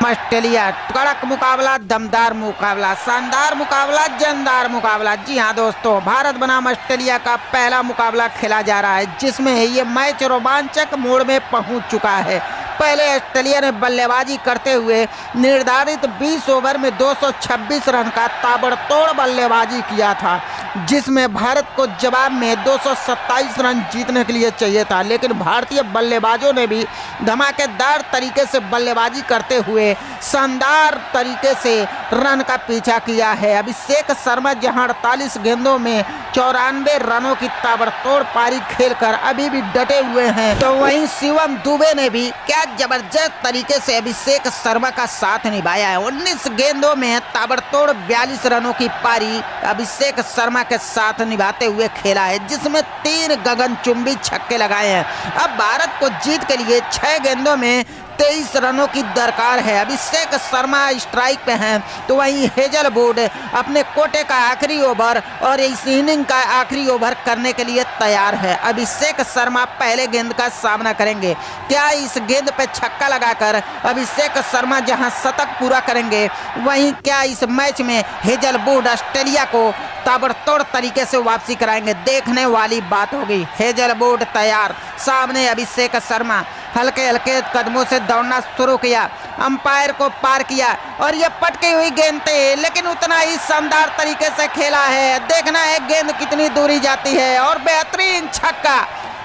Australia कड़क मुकाबला, दमदार मुकाबला, शानदार मुकाबला, जानदार मुकाबला। जी हाँ दोस्तों, भारत बनाम ऑस्ट्रेलिया का पहला मुकाबला खेला जा रहा है, जिसमें ये मैच रोमांचक मोड़ में पहुंच चुका है। पहले ऑस्ट्रेलिया ने बल्लेबाजी करते हुए निर्धारित 20 ओवर में 226 रन का ताबड़तोड़ बल्लेबाजी किया था, जिसमें भारत को जवाब में 227 रन जीतने के लिए चाहिए था। लेकिन भारतीय बल्लेबाजों ने भी धमाकेदार तरीके से बल्लेबाजी करते हुए शानदार तरीके से रन का पीछा किया है। अभिषेक शर्मा जहां 48 गेंदों में 94 रनों की ताबड़तोड़ पारी खेलकर अभी भी डटे हुए हैं, तो वहीं शिवम दुबे ने भी क्या जबरदस्त तरीके से अभिषेक शर्मा का साथ निभाया है। 19 गेंदों में ताबड़तोड़ 42 रनों की पारी अभिषेक शर्मा के साथ निभाते हुए खेला है, जिसमें 3 गगनचुंबी छक्के लगाए हैं। अब भारत को जीत के लिए 6 गेंदों में 23 रनों की दरकार है। अभिषेक शर्मा स्ट्राइक पे हैं, तो वहीं हेजलवुड अपने कोटे का आखिरी ओवर और इस इनिंग का आखिरी ओवर करने के लिए तैयार है। अभिषेक शर्मा पहले गेंद का सामना करेंगे। क्या इस गेंद पे छक्का लगाकर अभिषेक शर्मा जहां शतक पूरा करेंगे, वहीं क्या इस मैच में हेजलवुड ऑस्ट्रेलिया को ताबड़तोड़ तरीके से वापसी कराएंगे? देखने वाली बात होगी। हेजलवुड तैयार, सामने अभिषेक शर्मा हल्के हल्के कदमों से दौड़ना शुरू किया, अंपायर को पार किया और ये पटकी हुई गेंद थी, लेकिन उतना ही शानदार तरीके से खेला है। देखना है गेंद कितनी दूरी जाती है और बेहतरीन छक्का,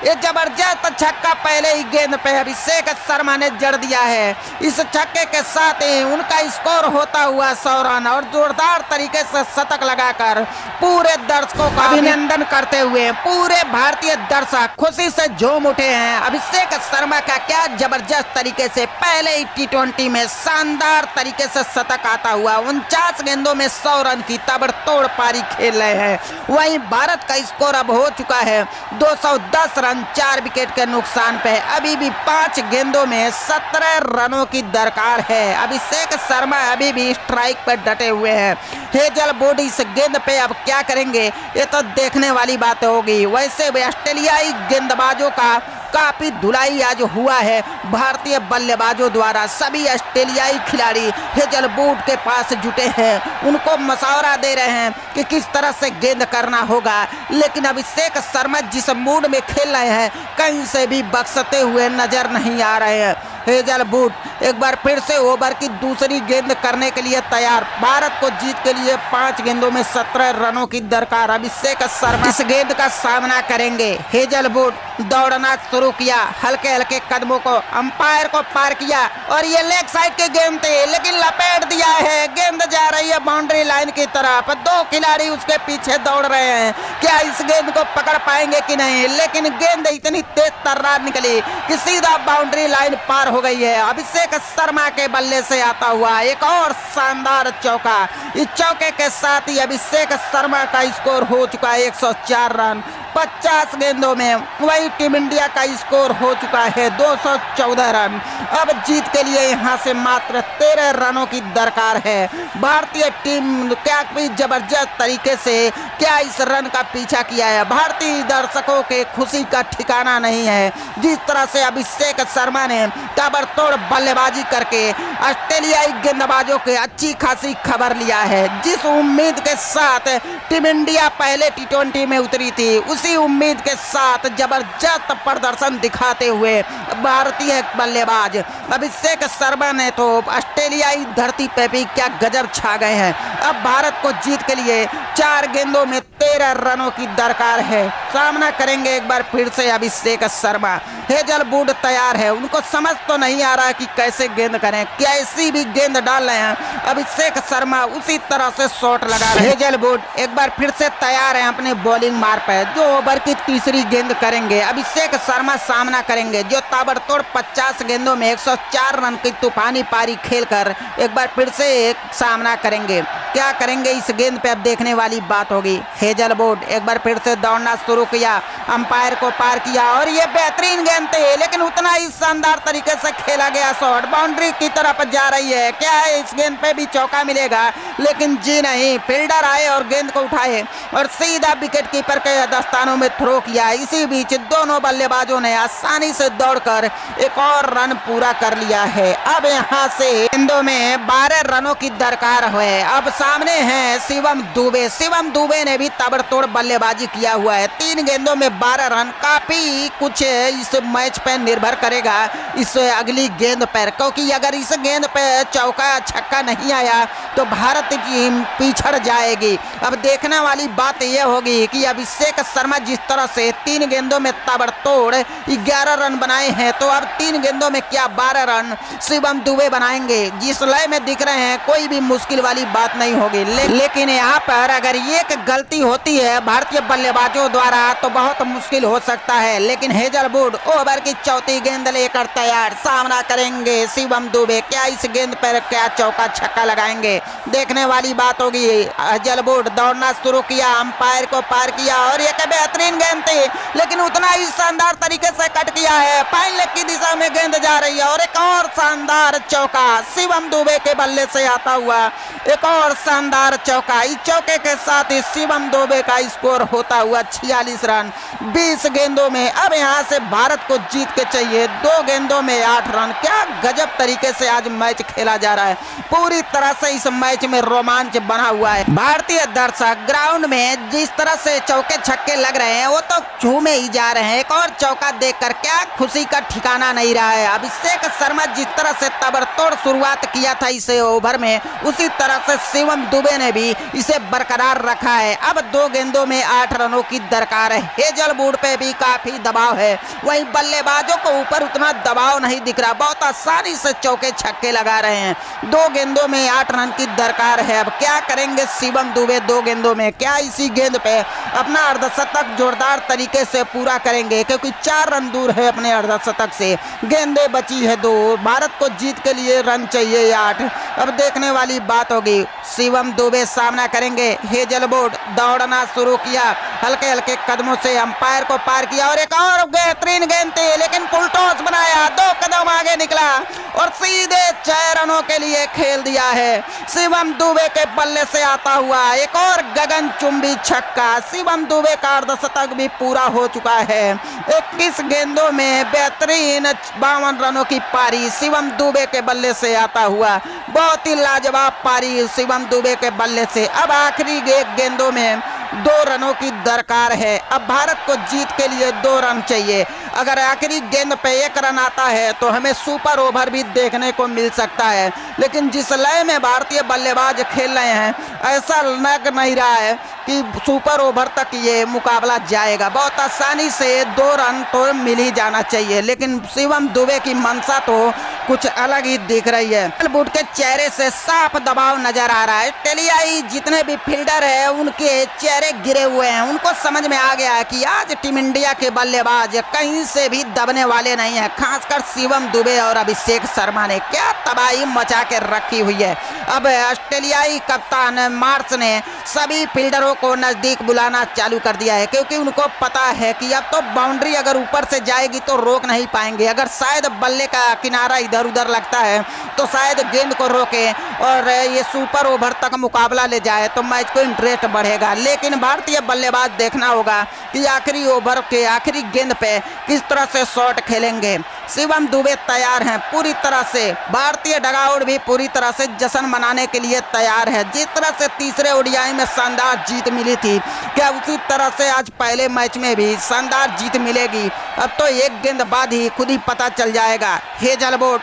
ये जबरदस्त छक्का पहले ही गेंद पे अभिषेक शर्मा ने जड़ दिया है। इस छक्के के साथ ही उनका स्कोर होता हुआ 100 रन और जोरदार तरीके से शतक लगाकर पूरे दर्शकों का अभिनंदन करते हुए पूरे भारतीय दर्शक खुशी से झूम उठे हैं। अभिषेक शर्मा का क्या जबरदस्त तरीके से पहले ही T20 में शानदार तरीके से शतक आता हुआ 49 गेंदों में 100 रन की ताबड़तोड़ पारी खेल रहे हैं। वहीं भारत का स्कोर अब हो चुका है 210 रन, 4 विकेट के नुकसान पे। अभी भी 5 गेंदों में 17 रनों की दरकार है। अभिषेक शर्मा अभी भी स्ट्राइक पर डटे हुए हैं। हेजलवुड इस गेंद पे अब क्या करेंगे, ये तो देखने वाली बात होगी। वैसे भी ऑस्ट्रेलियाई गेंदबाजों का काफी धुलाई आज हुआ है भारतीय बल्लेबाजों द्वारा। सभी ऑस्ट्रेलियाई खिलाड़ी हेजलवुड के पास जुटे हैं, उनको मशवरा दे रहे हैं कि किस तरह से गेंद करना होगा। लेकिन अभिषेक शर्मा जिस मूड में खेल रहे हैं, कहीं से भी बख्शते हुए नजर नहीं आ रहे हैं। हेजलवुड एक बार फिर से ओवर की दूसरी गेंद करने के लिए तैयार। भारत को जीत के लिए 5 गेंदों में 17 रनों की दरकार। अभिषेक शर्मा इस गेंद का सामना करेंगे। हेजलवुड दौड़ना शुरू किया, हल्के हल्के कदमों को अंपायर को पार किया और ये लेग साइड की गेंद थी, लेकिन लपेट दिया है। गेंद जा रही है बाउंड्री लाइन की तरफ, 2 खिलाड़ी उसके पीछे दौड़ रहे हैं। क्या इस गेंद को पकड़ पाएंगे कि नहीं, लेकिन गेंद इतनी तेज तर्रार निकली कि सीधा बाउंड्री लाइन पार हो गई है। अभिषेक शर्मा के बल्ले से आता हुआ एक और शानदार चौका। इस चौके के साथ ही अभिषेक शर्मा का स्कोर हो चुका है 104 रन 50 गेंदों में। वही टीम इंडिया का स्कोर हो चुका है 214 रन। अब जीत के लिए यहां से मात्र 13 रनों की दरकार है। भारतीय टीम क्या भी जबरदस्त तरीके से क्या इस रन का पीछा किया है। भारतीय दर्शकों के खुशी का ठिकाना नहीं है। जिस तरह से अभिषेक शर्मा ने ताबड़तोड़ बल्लेबाजी करके ऑस्ट्रेलियाई गेंदबाजों के अच्छी खासी खबर लिया है। जिस उम्मीद के साथ टीम इंडिया पहले T20 में उतरी थी, उसी उम्मीद के साथ जबरदस्त प्रदर्शन दिखाते हुए भारतीय बल्लेबाज अभिषेक शर्मा ने तो ऑस्ट्रेलियाई धरती पे भी क्या गजब छा गए हैं। अब भारत को जीत के लिए 4 गेंदों में 13 रनों की दरकार है। सामना करेंगे एक बार फिर से अभिषेक शर्मा। हेजलवुड तैयार है, उनको समझ तो नहीं आ रहा कि कैसे गेंद करें, कैसी भी गेंद डाल रहे हैं। अभिषेक शर्मा उसी तरह से शॉट लगा रहे हैं। हेजलवुड एक बार फिर से तैयार है अपने बॉलिंग मार पर, जो ओवर की तीसरी गेंद करेंगे। अभिषेक शर्मा सामना करेंगे, जो ताबड़तोड़ 50 गेंदों में 104 रन की तूफानी पारी खेलकर एक बार फिर से एक सामना करेंगे। क्या करेंगे इस गेंद पे अब देखने वाली बात होगी। हेजलवुड एक बार फिर से दौड़ना शुरू किया, अंपायर को पार किया और ये बेहतरीन गेंद थी, लेकिन उतना ही शानदार तरीके से खेला गया शॉट बाउंड्री की तरफ जा रही है। क्या है इस गेंद पे भी चौका मिलेगा, लेकिन जी नहीं, फील्डर आए और गेंद को उठाए और सीधा विकेट कीपर के दस्तानों में थ्रो किया। इसी बीच दोनों बल्लेबाजों ने आसानी से दौड़कर एक और रन पूरा कर लिया है। अब यहाँ से गेंदों में 12 रनों की दरकार है। अब सामने हैं शिवम दुबे। शिवम दुबे ने भी ताबड़तोड़ बल्लेबाजी किया हुआ है। 3 गेंदों में 12 रन, काफी कुछ इस मैच पे निर्भर करेगा इस अगली गेंद पर, क्योंकि अगर इस गेंद पे चौका छक्का नहीं आया तो भारत टीम पिछड़ जाएगी। अब देखने वाली बात यह होगी कि अभिषेक शर्मा जिस तरह से 3 गेंदों में ताबड़तोड़ 11 रन बनाए हैं, तो अब 3 गेंदों में क्या 12 रन शिवम दुबे बनाएंगे। जिस लय में दिख रहे हैं कोई भी मुश्किल वाली बात नहीं होगी, लेकिन यहाँ पर अगर एक गलती होती है भारतीय बल्लेबाजों द्वारा तो बहुत मुश्किल हो सकता है। लेकिन हेजलवुड ओवर की चौथी गेंद लेकर तैयार, सामना करेंगे शिवम दुबे। क्या इस गेंद पर क्या चौका छक्का लगाएंगे, देखने वाली बात होगी। हेजलवुड दौड़ना शुरू किया, अंपायर को पार किया और एक बेहतरीन गेंद थी, लेकिन उतना ही शानदार तरीके से कट किया है। फाइन लेग की दिशा में गेंद जा रही है और एक और शानदार चौका शिवम दुबे के बल्ले से आता हुआ, एक और शानदार चौका। इस चौके के साथ ही शिवम दुबे का स्कोर होता हुआ 46 रन 20 गेंदों में। अब यहाँ से भारत को जीत के चाहिए 2 गेंदों में 8 रन। क्या गजब तरीके से आज मैच खेला जा रहा है, पूरी तरह से इस मैच में रोमांच बना हुआ है। भारतीय दर्शक ग्राउंड में जिस तरह से चौके छक्के लग रहे हैं वो तो झूमे ही जा रहे हैं। एक और चौका देखकर क्या खुशी का ठिकाना नहीं रहा है। अभिषेक शर्मा जिस तरह से ताबड़तोड़ शुरुआत किया था इस ओवर में, उसी तरह से शिवम दुबे ने भी इसे बरकरार रखा है। अब 2 गेंदों में 8 रनों की दरकार है। हेजलवुड पे भी काफी दबाव है, वहीं बल्लेबाजों को ऊपर उतना दबाव नहीं दिख रहा, बहुत आसानी से चौके छक्के लगा रहे हैं। 2 गेंदों में 8 रन की दरकार है। अब क्या करेंगे शिवम दुबे 2 गेंदों में, क्या इसी गेंद पे अपना अर्धशतक जोरदार तरीके से पूरा करेंगे, क्योंकि 4 रन दूर है अपने अर्धशतक से। गेंदें बची है 2, भारत को जीत के लिए रन चाहिए 8। अब देखने वाली बात होगी। शिवम दुबे सामना करेंगे, हेजलवुड दौड़ना शुरू किया, हल्के हल्के कदमों से अंपायर को पार किया और एक और बेहतरीन गेंद थी, लेकिन फुल टॉस बनाया, 2 कदम आगे निकला और सीधे 6 रनों के लिए खेल दिया है। शिवम दुबे के बल्ले से आता हुआ एक और गगनचुंबी छक्का। शिवम दुबे का अर्धशतक भी पूरा हो चुका है। 21 गेंदों में बेहतरीन 52 रनों की पारी शिवम दुबे के बल्ले से आता हुआ, बहुत ही लाजवाब पारी शिवम दुबे के बल्ले से। अब आखिरी गेंदों में 2 रनों की दरकार है। अब भारत को जीत के लिए 2 रन चाहिए। अगर आखिरी गेंद पे 1 रन आता है तो हमें सुपर ओवर भी देखने को मिल सकता है, लेकिन जिस लय में भारतीय बल्लेबाज खेल रहे हैं ऐसा लग नहीं रहा है कि सुपर ओवर तक ये मुकाबला जाएगा। बहुत आसानी से 2 रन तो मिल ही जाना चाहिए, लेकिन शिवम दुबे की मंशा तो कुछ अलग ही दिख रही है। हेजलवुड के चेहरे से साफ दबाव नजर आ रहा है। टेलियाई जितने भी फील्डर है उनके चेहरे गिरे हुए हैं। उनको समझ में आ गया है कि आज टीम इंडिया के बल्लेबाज कहीं से भी दबने वाले नहीं है। खासकर शिवम दुबे और अभिषेक शर्मा ने क्या तबाही मचा के रखी हुई है। अब ऑस्ट्रेलियाई कप्तान मार्श ने सभी फील्डरों को नजदीक बुलाना चालू कर दिया है, क्योंकि उनको पता है कि अब तो बाउंड्री अगर ऊपर से जाएगी तो रोक नहीं पाएंगे। अगर शायद बल्ले का किनारा इधर उधर लगता है तो शायद गेंद को रोके और ये सुपर ओवर तक मुकाबला ले जाए तो मैच को इंटरेस्ट बढ़ेगा। लेकिन भारतीय बल्लेबाज देखना होगा कि आखिरी ओवर के आखिरी गेंद पे किस तरह से शॉट खेलेंगे। शिवम दुबे तैयार हैं पूरी तरह से। भारतीय डगआउट भी पूरी तरह से जश्न मनाने के लिए तैयार है। जिस तरह से तीसरे ओडीआई में शानदार जीत मिली थी, क्या उसी तरह से आज पहले मैच में भी शानदार जीत मिलेगी? अब तो 1 गेंद बाद ही खुद ही पता चल जाएगा। हेजलवुड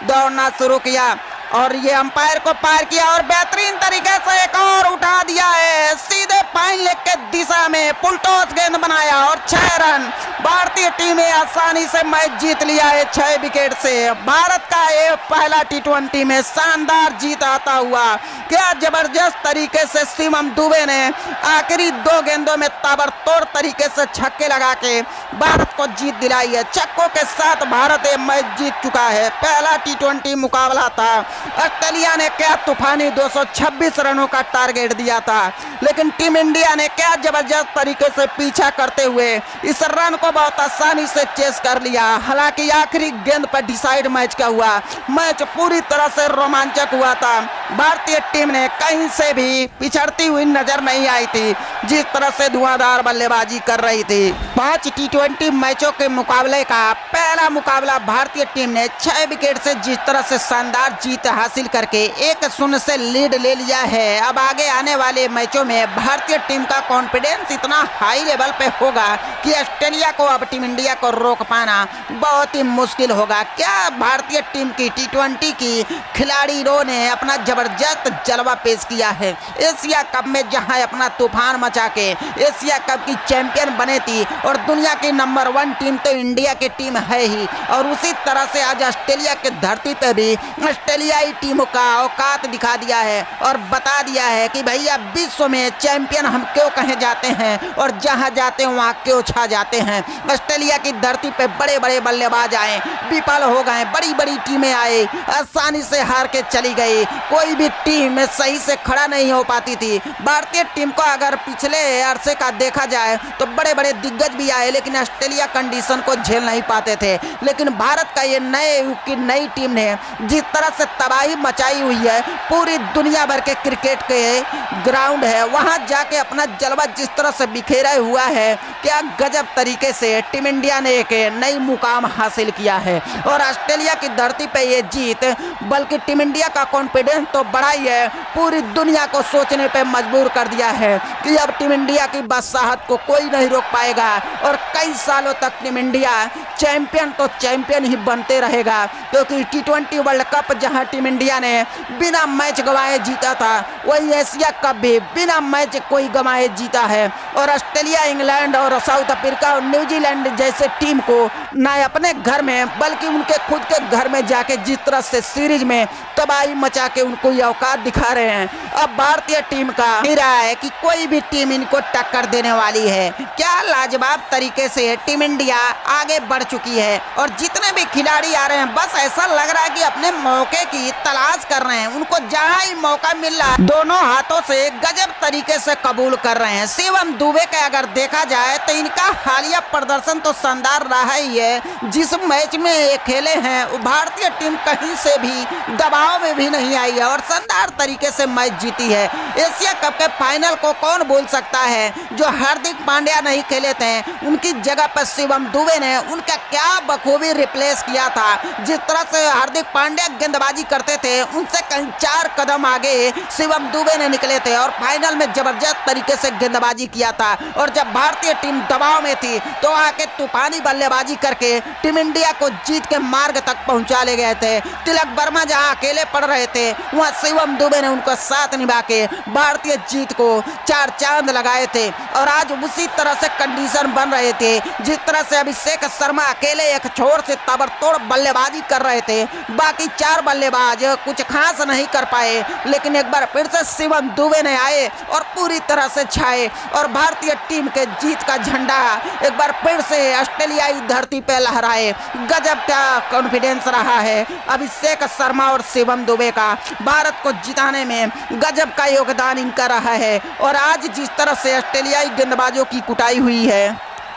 दौड़ना शुरू किया और ये अंपायर को पार किया और बेहतरीन तरीके से एक और उठा दिया है, सीधे फाइन लेग के दिशा में फुल टॉस गेंद बनाया और 6 रन। भारतीय टीम ने आसानी से मैच जीत लिया है 6 विकेट से। भारत का ये पहला T20 में शानदार जीत आता हुआ। क्या जबरदस्त तरीके से शिवम दुबे ने आखिरी 2 गेंदों में ताबड़तोड़ तरीके से छक्के लगा के भारत को जीत दिलाई है। छक्कों के साथ भारत ये मैच जीत चुका है। पहला T20 मुकाबला था ऑस्ट्रेलिया ने क्या तूफानी 226 रनों का टारगेट दिया था, लेकिन टीम इंडिया ने क्या जबरदस्त तरीके से पीछा करते हुए इस रन को बहुत आसानी से चेस कर लिया। हालांकि आखिरी गेंद पर डिसाइड मैच का हुआ, मैच पूरी तरह से रोमांचक हुआ था। भारतीय टीम ने कहीं से भी पिछड़ती हुई नजर नहीं आई थी, जिस तरह से धुआंधार बल्लेबाजी कर रही थी। 5 T20 मैचों के मुकाबले का पहला मुकाबला भारतीय टीम ने 6 विकेट से जिस तरह से शानदार जीत हासिल करके 1-0 से लीड ले लिया है। अब आगे आने वाले मैचों में भारतीय टीम का कॉन्फिडेंस इतना हाई लेवल पे होगा कि ऑस्ट्रेलिया को अब टीम इंडिया को रोक पाना बहुत ही मुश्किल होगा। क्या भारतीय टीम की T20 की खिलाड़ियों ने अपना जबरदस्त जलवा पेश किया है। एशिया कप में जहां अपना तूफान मचा के एशिया कप की चैंपियन बने थी और दुनिया की नंबर 1 टीम तो इंडिया की टीम है ही, और उसी तरह से आज ऑस्ट्रेलिया की धरती पे भी ऑस्ट्रेलियाई टीमों का औकात दिखा दिया है और बता दिया है कि भैया विश्व में चैंपियन हम क्यों कहे जाते हैं और जहां जाते हैं वहां क्यों छा जाते हैं। ऑस्ट्रेलिया की धरती पे बड़े बड़े बल्लेबाज आए, विफल हो गए, बड़ी बड़ी टीमें आए, आसानी से हार के चली गई, कोई भी टीम सही से खड़ा नहीं हो पाती थी। भारतीय टीम को अगर पिछले अरसे का देखा जाए तो बड़े बड़े दिग्गज भी आए, लेकिन ऑस्ट्रेलिया कंडीशन को झेल नहीं पाते थे। लेकिन भारत का ये नए युग की नई टीम ने जिस तरह से तबाही मचाई हुई है, पूरी दुनिया भर के क्रिकेट के ग्राउंड है वहां जाके अपना जलवा जिस तरह से बिखेरा हुआ है, क्या गजब तरीके से टीम इंडिया ने एक नई मुकाम हासिल किया है। और ऑस्ट्रेलिया की धरती पे ये जीत बल्कि टीम इंडिया का कॉन्फिडेंस तो बढ़ाई है, पूरी दुनिया को सोचने पे मजबूर कर दिया है कि अब टीम इंडिया की बादशाहत को कोई नहीं रोक पाएगा और कई सालों तक टीम इंडिया चैंपियन तो चैंपियन ही बनते रहेगा। क्योंकि T20 वर्ल्ड कप जहां टीम इंडिया ने बिना मैच गंवाए जीता था, वही एशिया कप भी बिना मैच कोई गंवाए जीता है। और ऑस्ट्रेलिया, इंग्लैंड और साउथ अफ्रीका और न्यूजीलैंड जैसे टीम को ना अपने घर में बल्कि उनके खुद के घर में जाके जिस तरह से सीरीज में तबाही मचा के उनको ये औकात दिखा रहे हैं, अब भारतीय टीम का रहा है कि कोई भी टीम इनको टक्कर देने वाली है। क्या लाजवाब तरीके से टीम इंडिया आगे बढ़ चुकी है और जितने भी खिलाड़ी आ रहे हैं बस ऐसा लग रहा है कि अपने मौके की तलाश कर रहे हैं। उनको जहां ही मौका मिल रहा है दोनों हाथों से गजब तरीके से कबूल कर रहे हैं। शिवम दुबे का अगर देखा जाए तो इनका हालिया प्रदर्शन तो शानदार रहा ही है। जिस मैच में ये खेले हैं वो भारतीय टीम कहीं से भी दबाव में भी नहीं आई है और शानदार तरीके से मैच जीती है। एशिया कप के फाइनल को कौन भूल सकता है, जो हार्दिक पांड्या नहीं खेले थे उनकी जगह पर शिवम दुबे ने उनका क्या बखूबी रिप्लेस किया था। जिस तरह से हार्दिक पांड्या गेंदबाजी करते थे उनसे कहीं 4 कदम आगे शिवम दुबे ने निकले थे और फाइनल में जबरदस्त तरीके से गेंदबाजी किया था। और जब भारतीय टीम दबाव में थी तो आके तूफानी बल्लेबाजी करके टीम इंडिया को जीत के मार्ग तक पहुंचा ले गए थे। तिलक वर्मा जहां अकेले पड़ रहे थे वहां शिवम दुबे ने उनको साथ निभा के भारतीय जीत को 4 चांद लगाए थे। और आज उसी तरह से कंडीशन बन रहे थे जिस तरह से अभिषेक शर्मा अकेले एक छोर से ताबड़तोड़ बल्लेबाजी कर रहे थे, बाकी 4 बल्लेबाज कुछ खास नहीं कर पाए। लेकिन एक बार फिर से शिवम दुबे ने आए और पूरी तरह से छाए और भारतीय टीम के जीत का झंडा एक बार फिर से ऑस्ट्रेलियाई धरती पे लहराए। गजब का कॉन्फिडेंस रहा है अभिषेक शर्मा और शिवम दुबे का, भारत को जिताने में गजब का योगदान इनका रहा है। और आज जिस तरह से ऑस्ट्रेलियाई गेंदबाजों की कुटाई हुई है,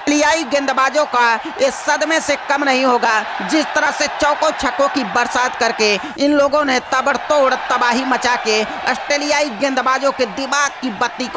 ऑस्ट्रेलियाई गेंदबाजों का इस सदमे से कम नहीं होगा। जिस तरह से चौकों छक्कों की बरसात करके इन लोगों ने ताबड़तोड़ तबाही मचा के ऑस्ट्रेलियाई गेंदबाजों के दिमाग की बत्ती